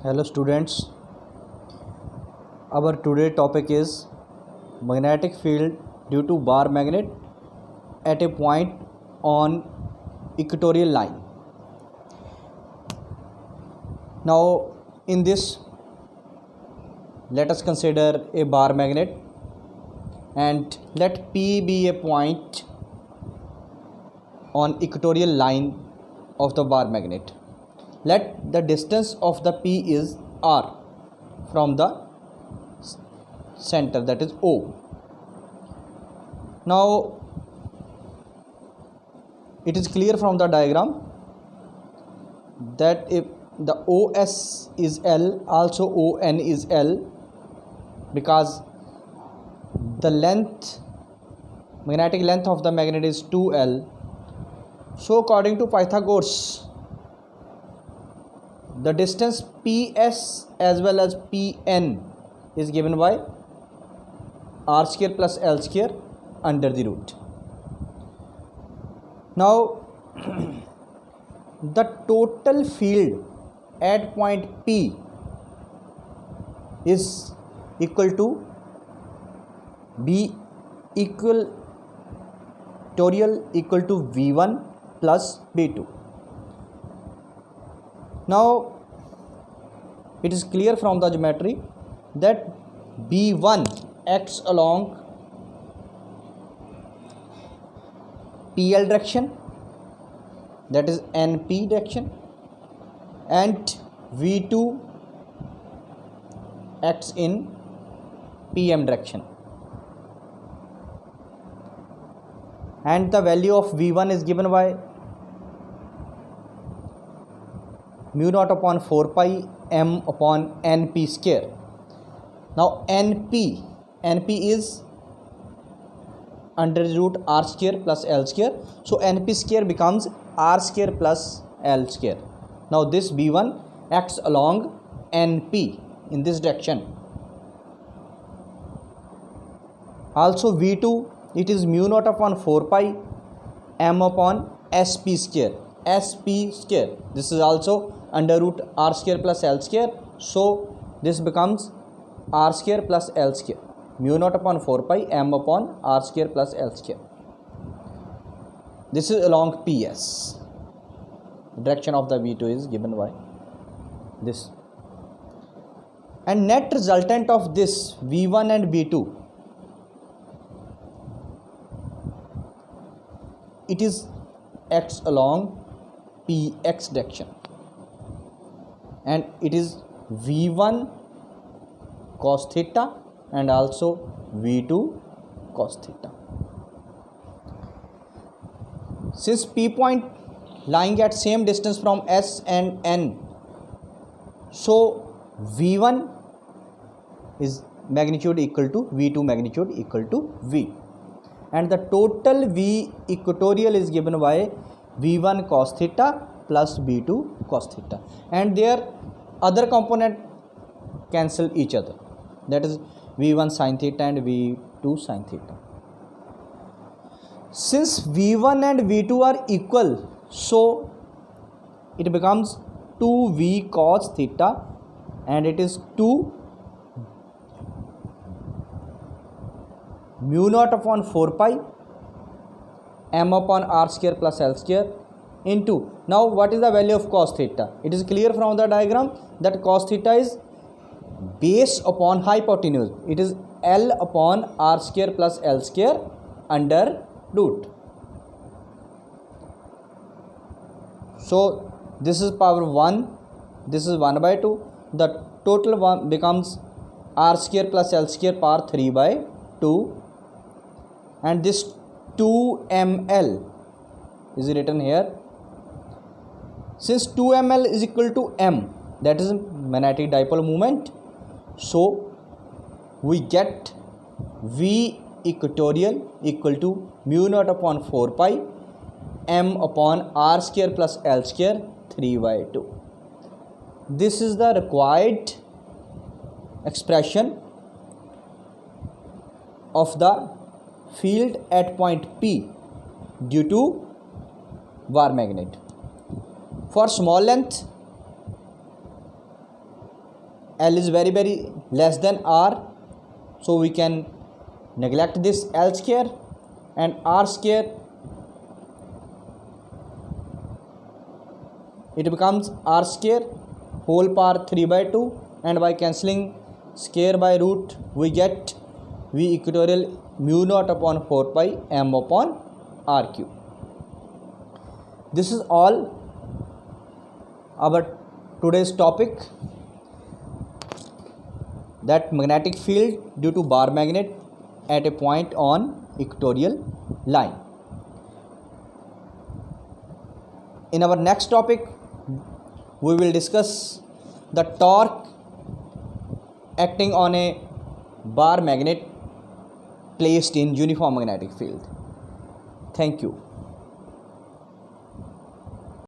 Hello students, our today topic is magnetic field due to bar magnet at a point on equatorial line. Now in this, let us consider a bar magnet and let P be a point on equatorial line of the bar magnet. Let the distance of the P is R from the center, that is O. Now it is clear from the diagram that if the OS is L, also ON is L, because the magnetic length of the magnet is 2L. So according to Pythagoras, the distance PS as well as PN is given by R square plus L square under the root. Now the total field at point P is equal to B equatorial equal to V1 plus V2. Now it is clear from the geometry that B1 acts along PL direction, that is NP direction, and V2 acts in PM direction, and the value of V1 is given by mu naught upon 4 pi m upon np square. Now np is under root r square plus l square, so np square becomes r square plus l square. Now this v1 acts along np in this direction. Also v2, it is mu naught upon 4 pi m upon sp square. This is also under root r square plus l square, so this becomes r square plus l square, mu naught upon 4 pi m upon r square plus l square. This is along PS. Direction of the V2 is given by this, and net resultant of this V1 and V2, it is acts along PX direction, and it is V1 cos theta and also V2 cos theta. Since P point lying at same distance from S and N, so V1 is magnitude equal to V2 magnitude equal to V, and the total V equatorial is given by V1 cos theta plus V2 cos theta, and their other component cancel each other, that is V1 sin theta and V2 sin theta. Since V1 and V2 are equal, so it becomes 2V cos theta, and it is 2 mu naught upon 4 pi m upon r square plus l square into, now what is the value of cos theta? It is clear from the diagram that cos theta is base upon hypotenuse. It is L upon r square plus l square under root. So this is power 1, this is 1 by 2. The total one becomes r square plus l square power 3 by 2, and this 2ml is written here. Since 2ml is equal to m, that is magnetic dipole moment, so we get V equatorial equal to mu naught upon 4 pi m upon r square plus l square 3 by 2. This is the required expression of the field at point P due to bar magnet. For small length, L is very less than R, so we can neglect this L square, and R square, it becomes R square whole power 3 by 2, and by cancelling square by root we get V equatorial mu naught upon 4 pi m upon R cube. This is all our today's topic, that magnetic field due to bar magnet at a point on equatorial line. In our next topic we will discuss the torque acting on a bar magnet placed in uniform magnetic field. Thank you.